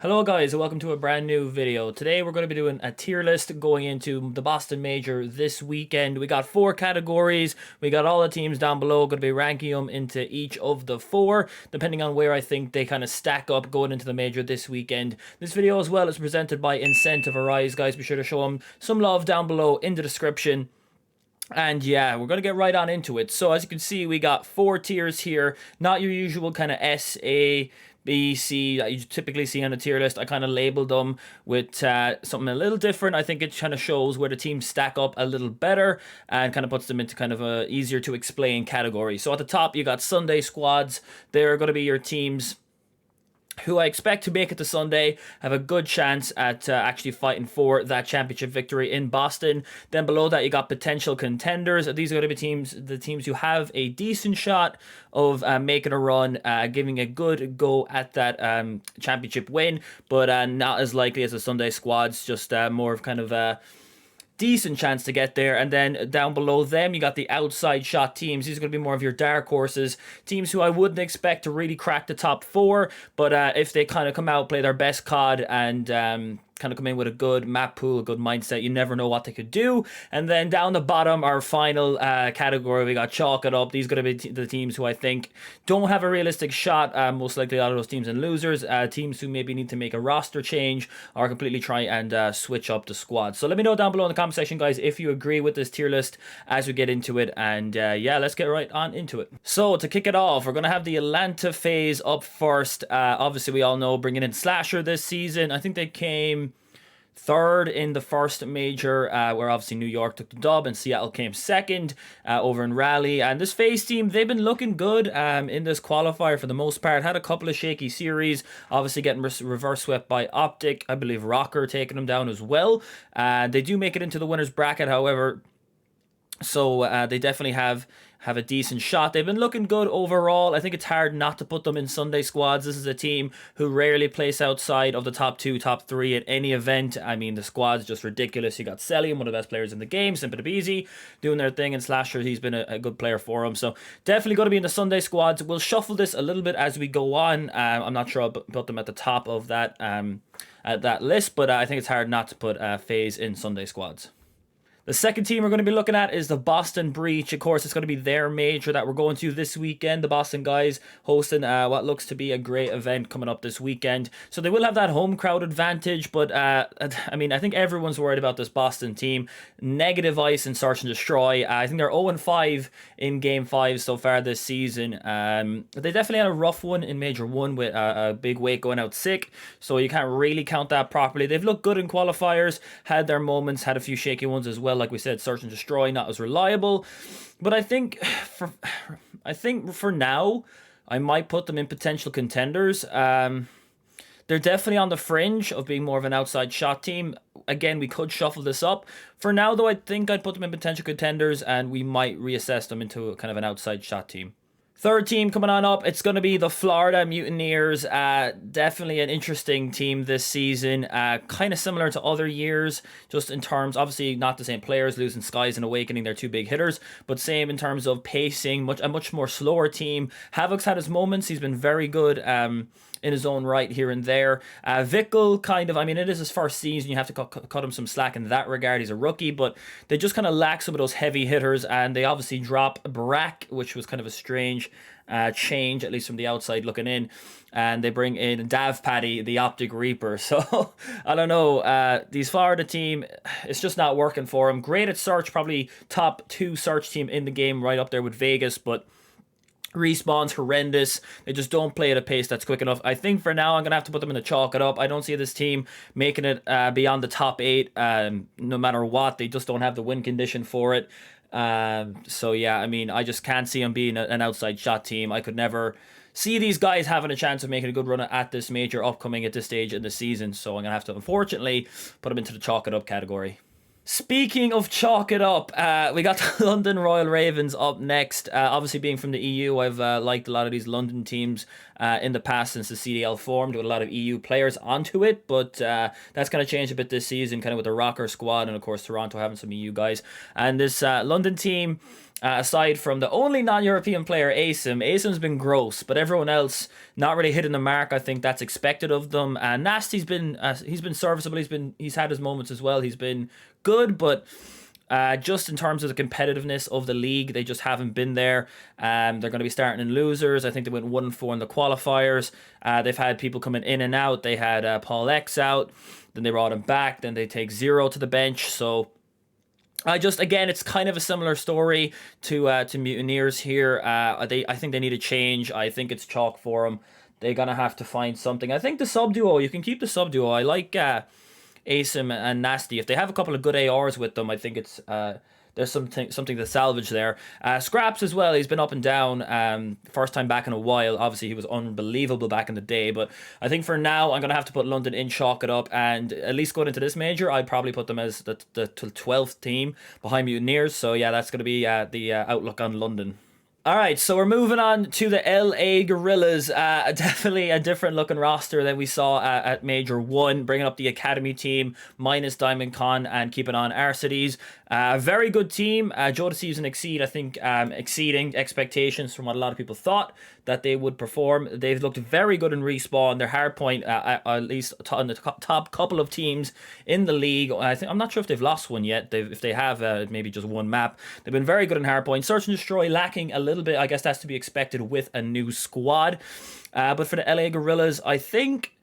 Hello guys and welcome to a brand new video. Today we're going to be doing a tier list going into the Boston Major this weekend. We got 4 categories. We got all the teams down below. Going to be ranking them into each of the 4 depending on where I think they kind of stack up going into the Major this weekend. This video as well is presented by Incentive Arise. Guys, be sure to show them some love down below in the description. And yeah, we're going to get right on into it. So as you can see, we got 4 tiers here. Not your usual kind of S, A, B, C that you typically see on a tier list. I kind of labeled them with something a little different. I think it kind of shows where the teams stack up a little better and kind of puts them into kind of a easier to explain category. So at the top, you got Sunday squads. They're going to be your teams who I expect to make it to Sunday, have a good chance at actually fighting for that championship victory in Boston. Then below that, you got potential contenders. These are going to be the teams who have a decent shot of making a run, giving a good go at that championship win, but not as likely as the Sunday squads, just more of kind of a decent chance to get there. And then down below them, you got the outside shot teams. These are going to be more of your dark horses, teams who I wouldn't expect to really crack the top 4, but if they kind of come out, play their best COD, and kind of come in with a good map pool, a good mindset, you never know what they could do. And then down the bottom, our final category, we got chalk it up. These are going to be the teams who I think don't have a realistic shot, most likely out of those teams and losers, teams who maybe need to make a roster change or completely try and switch up the squad. So let me know down below in the comment section, guys, if you agree with this tier list as we get into it. And yeah, let's get right on into it. So to kick it off, we're going to have the Atlanta phase up first. Obviously, we all know bringing in Slasher this season. I think they came 3rd in the first major, where obviously New York took the dub and Seattle came 2nd over in Raleigh. And this phase team, they've been looking good in this qualifier for the most part. Had a couple of shaky series, obviously getting reverse swept by Optic. I believe Rocker taking them down as well. They do make it into the winner's bracket, however, so they definitely have a decent shot. They've been looking good overall. I think it's hard not to put them in Sunday squads. This is a team who rarely place outside of the top 2, top 3 at any event. I mean, the squad's just ridiculous. You got Selly, one of the best players in the game, Simple Easy, doing their thing, and Slasher, he's been a good player for him. So definitely going to be in the Sunday squads. We'll shuffle this a little bit as we go on. I'm not sure I'll put them at the top of that list, but I think it's hard not to put FaZe in Sunday squads. The second team we're going to be looking at is the Boston Breach. Of course, it's going to be their major that we're going to this weekend. The Boston guys hosting what looks to be a great event coming up this weekend. So they will have that home crowd advantage, but I mean, I think everyone's worried about this Boston team. Negative ice in Search and Destroy. I think they're 0-5 in Game 5 so far this season. They definitely had a rough one in Major 1 with a big weight going out sick, so you can't really count that properly. They've looked good in qualifiers, had their moments, had a few shaky ones as well. Like we said, Search and Destroy not as reliable, but I think for now I might put them in potential contenders. They're definitely on the fringe of being more of an outside shot team. Again, we could shuffle this up. For now, though, I think I'd put them in potential contenders, and we might reassess them into a kind of an outside shot team. Third team coming on up, it's going to be the Florida Mutineers. Definitely an interesting team this season. Kind of similar to other years, just in terms, obviously not the same players, losing Skies and Awakening, they're 2 big hitters, but same in terms of pacing, a much more slower team. Havoc's had his moments, he's been very good in his own right here and there. Vickle, kind of, I mean, it is his first season, you have to cut him some slack in that regard, he's a rookie, but they just kind of lack some of those heavy hitters, and they obviously drop Brack, which was kind of a strange change, at least from the outside looking in, and they bring in Dav Paddy, the Optic Reaper. So I don't know, these Florida team, it's just not working for them. Great at Search, probably top 2 Search team in the game, right up there with Vegas, but Respawn's horrendous. They just don't play at a pace that's quick enough. I think for now I'm going to have to put them in the chalk it up. I don't see this team making it beyond the top 8 no matter what. They just don't have the win condition for it. So yeah, I mean, I just can't see them being an outside shot team. I could never see these guys having a chance of making a good run at this major upcoming at this stage in the season. So I'm going to have to, unfortunately, put them into the chalk it up category. Speaking of chalk it up, we got the London Royal Ravens up next. Obviously, being from the EU, I've liked a lot of these London teams in the past since the CDL formed, with a lot of EU players onto it, but that's going to change a bit this season, kind of with the Rocker squad, and of course Toronto having some EU guys. And this London team, Aside from the only non-European player, Asim. Asim's been gross, but everyone else not really hitting the mark. I think that's expected of them. Nasty's been he's been serviceable. He's had his moments as well. He's been good, but just in terms of the competitiveness of the league, they just haven't been there. They're going to be starting in losers. I think they went 1-4 in the qualifiers. They've had people coming in and out. They had Paul X out, then they brought him back. Then they take Zero to the bench. So again, it's kind of a similar story to Mutineers here. I think they need a change. I think it's chalk for them. They're gonna have to find something. I think the sub duo. You can keep the sub duo. I like Asim and Nasty. If they have a couple of good ARs with them, I think it's there's something to salvage there. Scraps as well. He's been up and down. First time back in a while. Obviously, he was unbelievable back in the day. But I think for now, I'm gonna have to put London in, chalk it up, and at least going into this major, I'd probably put them as the 12th team behind Mutineers. So yeah, that's gonna be the outlook on London. All right, so we're moving on to the LA Gorillas. Definitely a different looking roster than we saw at Major 1, bringing up the Academy team, minus Diamond Con and keeping on Arcides. Very good team. Joe Deceives and Exceed, I think, exceeding expectations from what a lot of people thought that they would perform. They've looked very good in respawn. Their hard point, at least on the top couple of teams in the league. I'm not sure if they've lost one yet. If they have, maybe just one map. They've been very good in hard point. Search and Destroy lacking a little bit. I guess that's to be expected with a new squad. But for the LA Gorillas, I think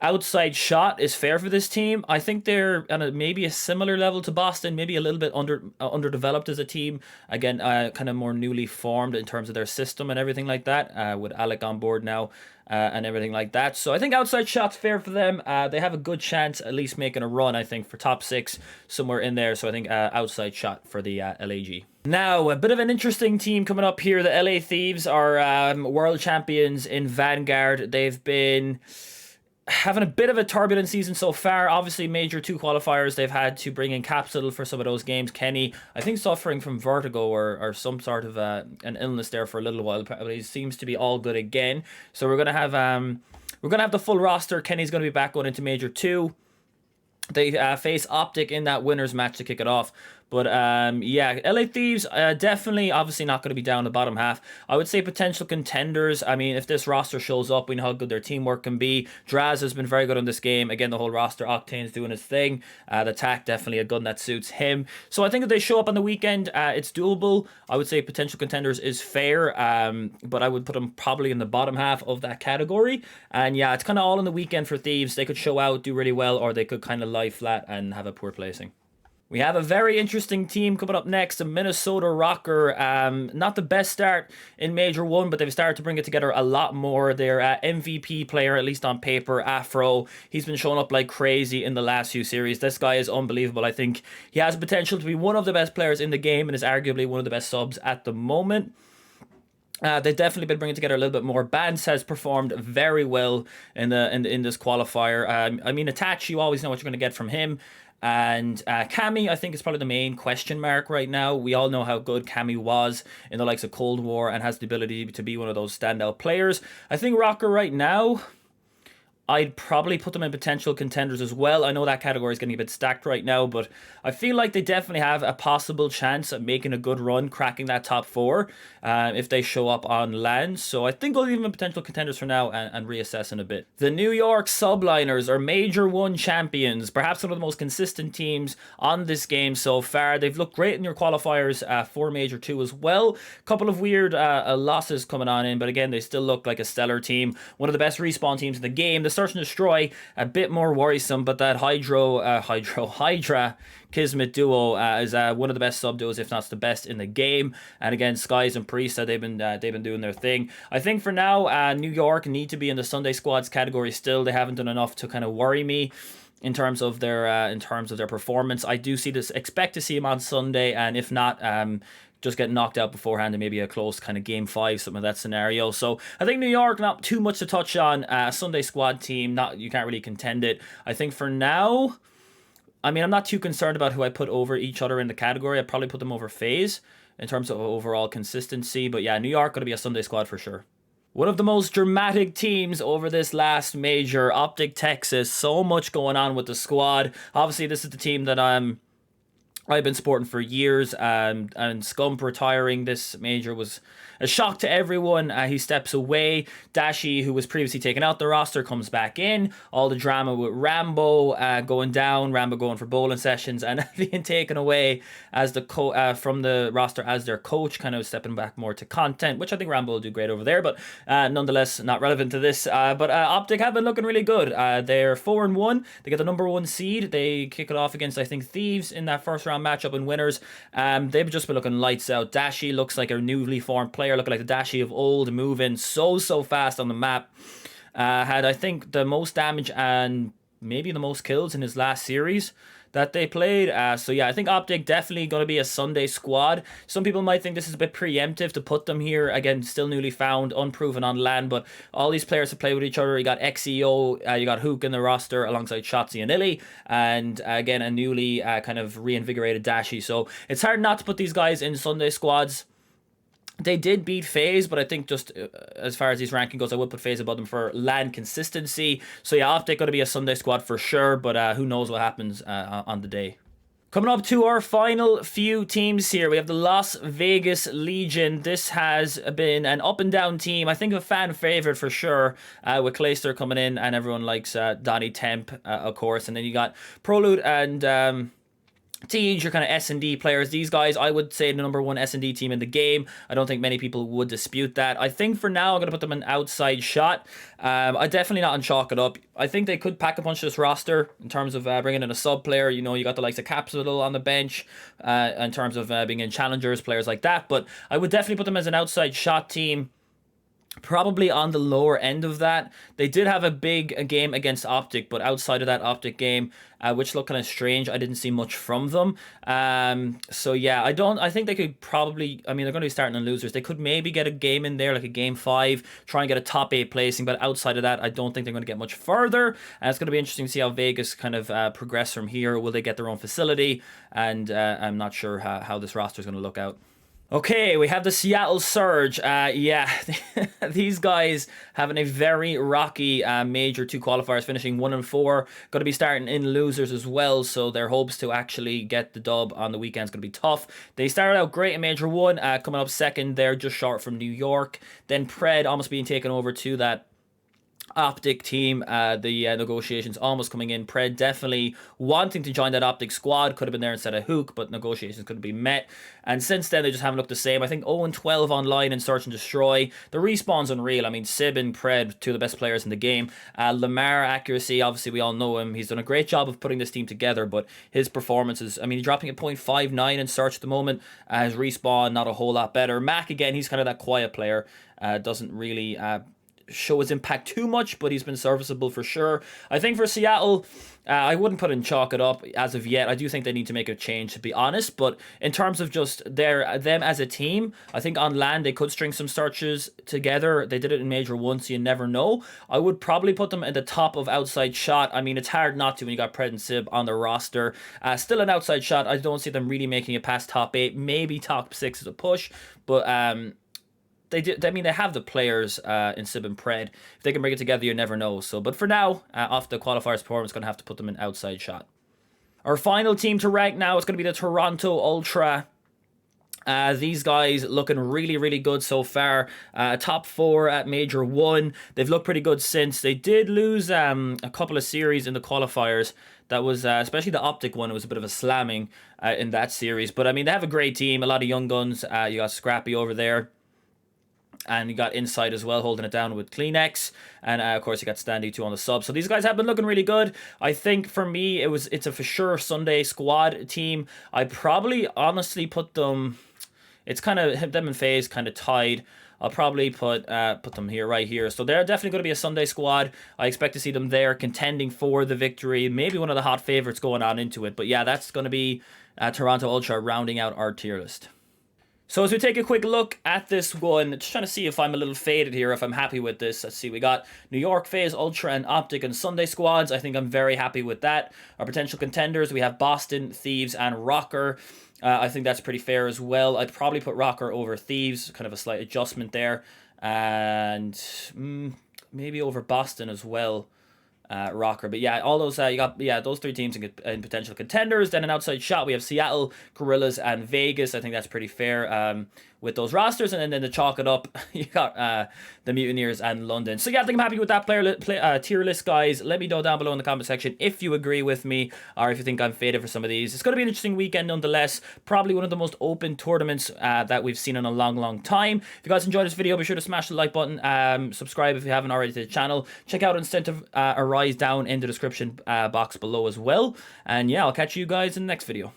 outside shot is fair for this team. I think they're on maybe a similar level to Boston, maybe a little bit underdeveloped as a team. Again, kind of more newly formed in terms of their system and everything like that, with Alec on board now and everything like that. So I think outside shot's fair for them. They have a good chance at least making a run, I think, for top 6, somewhere in there. So I think outside shot for the LAG. Now, a bit of an interesting team coming up here. The LA Thieves are world champions in Vanguard. They've been having a bit of a turbulent season so far. Obviously, Major 2 qualifiers, they've had to bring in Capsule for some of those games. Kenny, I think, suffering from vertigo or some sort of an illness there for a little while, but he seems to be all good again. So we're gonna have the full roster. Kenny's gonna be back going into Major 2. They face Optic in that winners match to kick it off. But yeah, LA Thieves, definitely, obviously not going to be down the bottom half. I would say potential contenders. I mean, if this roster shows up, we know how good their teamwork can be. Draz has been very good in this game. Again, the whole roster, Octane's doing his thing. The TAC, definitely a gun that suits him. So I think if they show up on the weekend, it's doable. I would say potential contenders is fair, but I would put them probably in the bottom half of that category. And yeah, it's kind of all in the weekend for Thieves. They could show out, do really well, or they could kind of lie flat and have a poor placing. We have a very interesting team coming up next, a Minnesota Rocker. Not the best start in Major 1, but they've started to bring it together a lot more. Their MVP player, at least on paper, Afro, he's been showing up like crazy in the last few series. This guy is unbelievable. I think he has potential to be one of the best players in the game and is arguably one of the best subs at the moment. They've definitely been bringing together a little bit more. Bance has performed very well in this qualifier. I mean, Attach, you always know what you're going to get from him. And Cammy, I think, is probably the main question mark right now. We all know how good Cammy was in the likes of Cold War and has the ability to be one of those standout players. I think Rocker right now, I'd probably put them in potential contenders as well. I know that category is getting a bit stacked right now, but I feel like they definitely have a possible chance at making a good run, cracking that top 4 if they show up on land. So I think I'll leave them in potential contenders for now and reassess in a bit. The New York Subliners are Major 1 champions, perhaps one of the most consistent teams on this game so far. They've looked great in your qualifiers for Major 2 as well. A couple of weird losses coming on in, but again, they still look like a stellar team. One of the best respawn teams in the game. The Search and Destroy, a bit more worrisome, but that Hydra Kismet duo is one of the best sub duos, if not the best in the game. And again, Skies and Priest, they've been doing their thing. I think for now, New York need to be in the Sunday squads category still. They haven't done enough to kind of worry me in terms of their performance. I do expect to see them on Sunday, and if not, just get knocked out beforehand and maybe a close kind of game 5, something of that scenario. So I think New York, not too much to touch on. Sunday squad team, you can't really contend it. I think for now, I mean, I'm not too concerned about who I put over each other in the category. I'd probably put them over FaZe in terms of overall consistency. But yeah, New York going to be a Sunday squad for sure. One of the most dramatic teams over this last major, Optic Texas. So much going on with the squad. Obviously, this is the team that I've been supporting for years, and Scump retiring this major was a shock to everyone. He steps away. Dashi, who was previously taken out the roster, comes back in. All the drama with Rambo going down, Rambo going for bowling sessions, and being taken away as the from the roster as their coach, kind of stepping back more to content, which I think Rambo will do great over there, but nonetheless not relevant to this. But Optic have been looking really good. They're 4-1. They get the #1 seed. They kick it off against, I think, Thieves in that first round matchup and winners. They've just been looking lights out. Dashi looks like a newly formed player, looking like the Dashi of old, moving so fast on the map. Had, I think, the most damage and maybe the most kills in his last series that they played. So yeah, I think Optic definitely going to be a Sunday squad. Some people might think this is a bit preemptive to put them here. Again, still newly found, unproven on land, but all these players have played with each other. You got XEO, you got Hook in the roster alongside Shotzi and Illy, and again, a newly kind of reinvigorated Dashi. So it's hard not to put these guys in Sunday squads. They did beat FaZe, but I think just as far as these ranking goes, I would put FaZe above them for land consistency. So yeah, Optic going to be a Sunday squad for sure, but who knows what happens on the day. Coming up to our final few teams here, we have the Las Vegas Legion. This has been an up and down team. I think a fan favorite for sure, with Clayster coming in, and everyone likes Donnie Temp, of course. And then you got Prolude and Thieves, your kind of S&D players. These guys, I would say, the #1 S&D team in the game. I don't think many people would dispute that. I think for now, I'm going to put them in outside shot. I definitely not unchalk it up. I think they could pack a punch this roster in terms of bringing in a sub player. You know, you got the likes of Capsule on the bench in terms of being in challengers, players like that. But I would definitely put them as an outside shot team. Probably on the lower end of that. They did have a big game against Optic, but outside of that Optic game, which looked kind of strange, I didn't see much from them. So yeah, I think they could probably, I mean, they're going to be starting on losers. They could maybe get a game in there, like a game 5, try and get a top 8 placing, but outside of that, I don't think they're going to get much further. And it's going to be interesting to see how Vegas kind of progress from here. Will they get their own facility? And I'm not sure how this roster is going to look out. Okay, we have the Seattle Surge. Yeah, these guys having a very rocky major 2 qualifiers, finishing 1-4. Going to be starting in losers as well, so their hopes to actually get the dub on the weekend is going to be tough. They started out great in major 1, coming up second there, just short from New York. Then Pred almost being taken over to that Optic team. The negotiations almost coming in. Pred definitely wanting to join that Optic squad. Could have been there instead of Hook, but negotiations couldn't be met. And since then, they just haven't looked the same. I think 0-12 online in Search and Destroy. The respawn's unreal. I mean, Sib and Pred, 2 of the best players in the game. Lamar accuracy, obviously we all know him. He's done a great job of putting this team together, but his performances, I mean, he's dropping at 0.59 in Search at the moment. His respawn, not a whole lot better. Mac, again, he's kind of that quiet player. Doesn't really show his impact too much, but he's been serviceable for sure. I think for Seattle, I wouldn't put in chalk it up as of yet. I do think they need to make a change, to be honest, but in terms of just them as a team, I think on land they could string some searches together. They did it in major 1, so you never know. I would probably put them at the top of outside shot. I mean, it's hard not to when you got Pred and Sib on the roster. Still an outside shot. I don't see them really making it past top 8, maybe top 6 is a push, but they have the players in Sib and Pred. If they can bring it together, you never know. So, but for now, off the qualifiers performance, going to have to put them in outside shot. Our final team to rank now is going to be the Toronto Ultra. These guys looking really good so far. Top 4 at major 1. They've looked pretty good since. They did lose a couple of series in the qualifiers. That was especially the Optic one. It was a bit of a slamming in that series. But I mean, they have a great team. A lot of young guns. You got Scrappy over there. And you got Inside as well, holding it down with Kleenex. And of course, you got Standy 2 on the sub. So these guys have been looking really good. I think for me, it's a for sure Sunday squad team. I probably honestly put them. It's kind of them and FaZe kind of tied. I'll probably put them here, right here. So they're definitely going to be a Sunday squad. I expect to see them there contending for the victory. Maybe one of the hot favorites going on into it. But yeah, that's going to be Toronto Ultra rounding out our tier list. So as we take a quick look at this one, just trying to see if I'm a little faded here, if I'm happy with this. Let's see, we got New York, FaZe, Ultra, and Optic and Sunday squads. I think I'm very happy with that. Our potential contenders, we have Boston, Thieves, and Rocker. I think that's pretty fair as well. I'd probably put Rocker over Thieves, kind of a slight adjustment there. And maybe over Boston as well. rocker. But yeah, all those you got those three teams in potential contenders. Then an outside shot, we have Seattle, Gorillas, and Vegas. I think that's pretty fair with those rosters. And then to chalk it up, you got the Mutineers and London. So yeah, I think I'm happy with that tier list, guys. Let me know down below in the comment section if you agree with me or if you think I'm faded for some of these. It's going to be an interesting weekend nonetheless. Probably one of the most open tournaments that we've seen in a long time. If you guys enjoyed this video, be sure to smash the like button. Subscribe if you haven't already to the channel. Check out Incentive Arise down in the description box below as well. And yeah, I'll catch you guys in the next video.